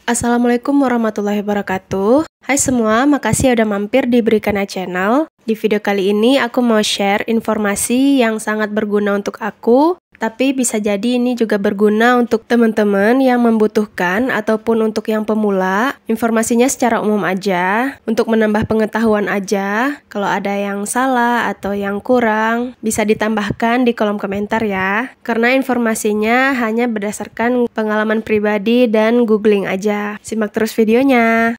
Assalamualaikum warahmatullahi wabarakatuh. Hai semua, makasih udah mampir di Berikana Channel. Di video kali ini aku mau share informasi yang sangat berguna untuk aku, tapi bisa jadi ini juga berguna untuk teman-teman yang membutuhkan ataupun untuk yang pemula. Informasinya secara umum aja, untuk menambah pengetahuan aja. Kalau ada yang salah atau yang kurang, bisa ditambahkan di kolom komentar ya. Karena informasinya hanya berdasarkan pengalaman pribadi dan googling aja. Simak terus videonya.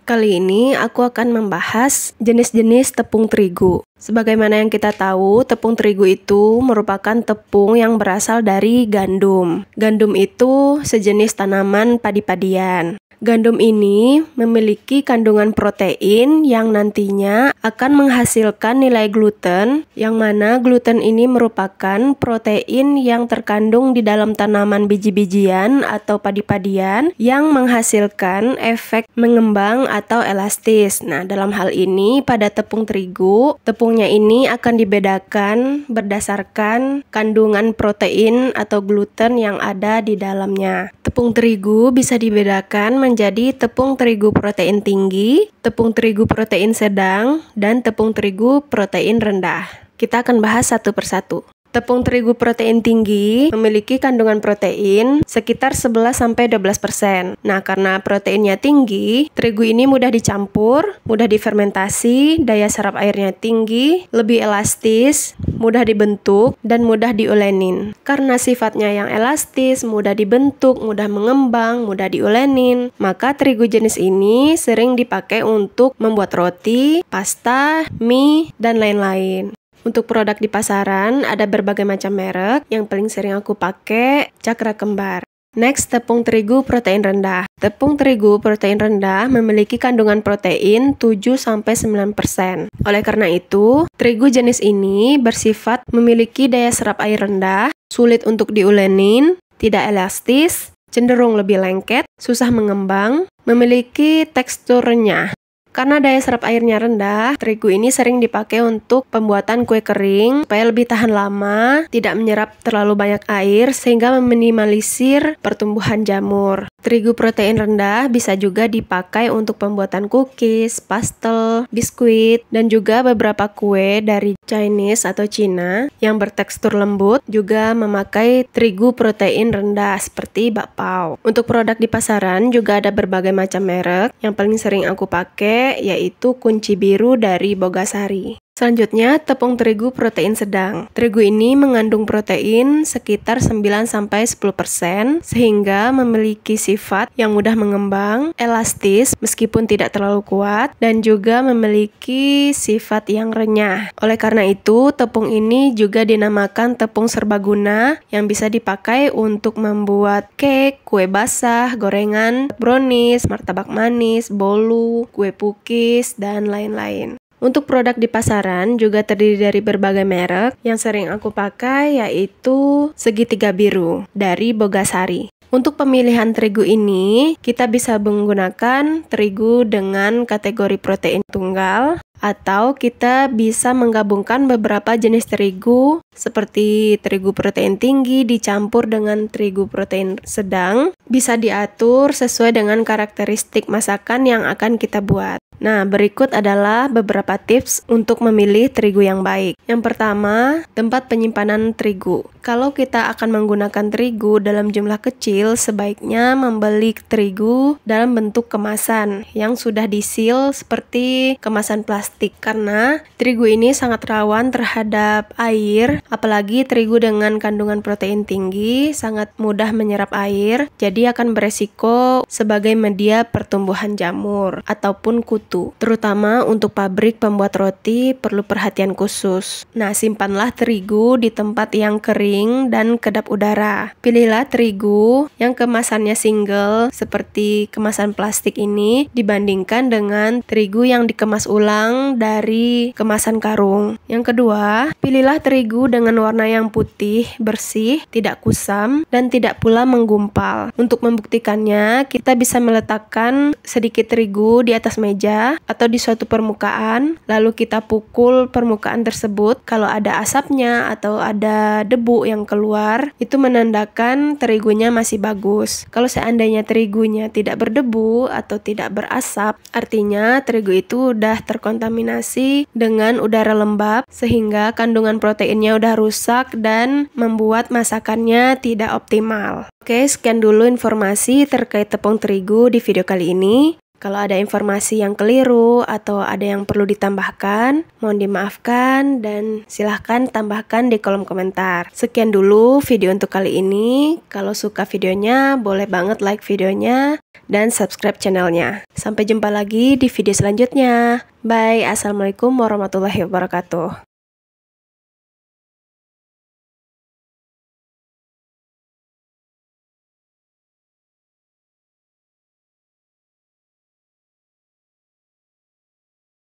Kali ini aku akan membahas jenis-jenis tepung terigu. Sebagaimana yang kita tahu, tepung terigu itu merupakan tepung yang berasal dari gandum. Gandum itu sejenis tanaman padi-padian. Gandum ini memiliki kandungan protein yang nantinya akan menghasilkan nilai gluten, yang mana gluten ini merupakan protein yang terkandung di dalam tanaman biji-bijian atau padi-padian yang menghasilkan efek mengembang atau elastis. Nah, dalam hal ini pada tepung terigu, tepungnya ini akan dibedakan berdasarkan kandungan protein atau gluten yang ada di dalamnya. Tepung terigu bisa dibedakan menjadi tepung terigu protein tinggi, tepung terigu protein sedang, dan tepung terigu protein rendah. Kita akan bahas satu persatu. Tepung terigu protein tinggi memiliki kandungan protein sekitar 11-12%. Nah, karena proteinnya tinggi, terigu ini mudah dicampur, mudah difermentasi, daya serap airnya tinggi, lebih elastis, mudah dibentuk, dan mudah diolenin. Karena sifatnya yang elastis, mudah dibentuk, mudah mengembang, mudah diolenin, maka terigu jenis ini sering dipakai untuk membuat roti, pasta, mie, dan lain-lain. Untuk produk di pasaran, ada berbagai macam merek. Yang paling sering aku pakai, Cakra Kembar. Next, tepung terigu protein rendah. Tepung terigu protein rendah memiliki kandungan protein 7-9%. Oleh karena itu, terigu jenis ini bersifat memiliki daya serap air rendah, sulit untuk diolenin, tidak elastis, cenderung lebih lengket, susah mengembang, memiliki tekstur renyah. Karena daya serap airnya rendah, terigu ini sering dipakai untuk pembuatan kue kering supaya lebih tahan lama, tidak menyerap terlalu banyak air sehingga meminimalisir pertumbuhan jamur. Terigu protein rendah bisa juga dipakai untuk pembuatan cookies, pastel, biskuit, dan juga beberapa kue dari Chinese atau Cina yang bertekstur lembut juga memakai terigu protein rendah seperti bakpao. Untuk produk di pasaran juga ada berbagai macam merek. Yang paling sering aku pakai yaitu Kunci Biru dari Bogasari. Selanjutnya, tepung terigu protein sedang. Terigu ini mengandung protein sekitar 9-10% sehingga memiliki sifat yang mudah mengembang, elastis meskipun tidak terlalu kuat, dan juga memiliki sifat yang renyah. Oleh karena itu, tepung ini juga dinamakan tepung serbaguna yang bisa dipakai untuk membuat cake, kue basah, gorengan, brownies, martabak manis, bolu, kue pukis, dan lain-lain. Untuk produk di pasaran juga terdiri dari berbagai merek. Yang sering aku pakai yaitu Segitiga Biru dari Bogasari. Untuk pemilihan terigu ini, kita bisa menggunakan terigu dengan kategori protein tunggal, atau kita bisa menggabungkan beberapa jenis terigu seperti terigu protein tinggi dicampur dengan terigu protein sedang. Bisa diatur sesuai dengan karakteristik masakan yang akan kita buat. Nah, berikut adalah beberapa tips untuk memilih terigu yang baik. Yang pertama, tempat penyimpanan terigu. Kalau kita akan menggunakan terigu dalam jumlah kecil, sebaiknya membeli terigu dalam bentuk kemasan yang sudah disil seperti kemasan plastik. Karena terigu ini sangat rawan terhadap air, apalagi terigu dengan kandungan protein tinggi, sangat mudah menyerap air, jadi akan beresiko sebagai media pertumbuhan jamur ataupun kutu. Terutama untuk pabrik pembuat roti perlu perhatian khusus. Nah, simpanlah terigu di tempat yang kering dan kedap udara. Pilihlah terigu yang kemasannya single seperti kemasan plastik ini dibandingkan dengan terigu yang dikemas ulang dari kemasan karung. Yang kedua, pilihlah terigu dengan warna yang putih, bersih, tidak kusam, dan tidak pula menggumpal. Untuk membuktikannya, kita bisa meletakkan sedikit terigu di atas meja atau di suatu permukaan, lalu kita pukul permukaan tersebut. Kalau ada asapnya atau ada debu debu yang keluar, itu menandakan terigunya masih bagus. Kalau seandainya terigunya tidak berdebu atau tidak berasap, artinya terigu itu udah terkontaminasi dengan udara lembab sehingga kandungan proteinnya udah rusak dan membuat masakannya tidak optimal. Oke, sekian dulu informasi terkait tepung terigu di video kali ini. Kalau ada informasi yang keliru atau ada yang perlu ditambahkan, mohon dimaafkan dan silahkan tambahkan di kolom komentar. Sekian dulu video untuk kali ini. Kalau suka videonya, boleh banget like videonya dan subscribe channelnya. Sampai jumpa lagi di video selanjutnya. Bye, Assalamualaikum warahmatullahi wabarakatuh.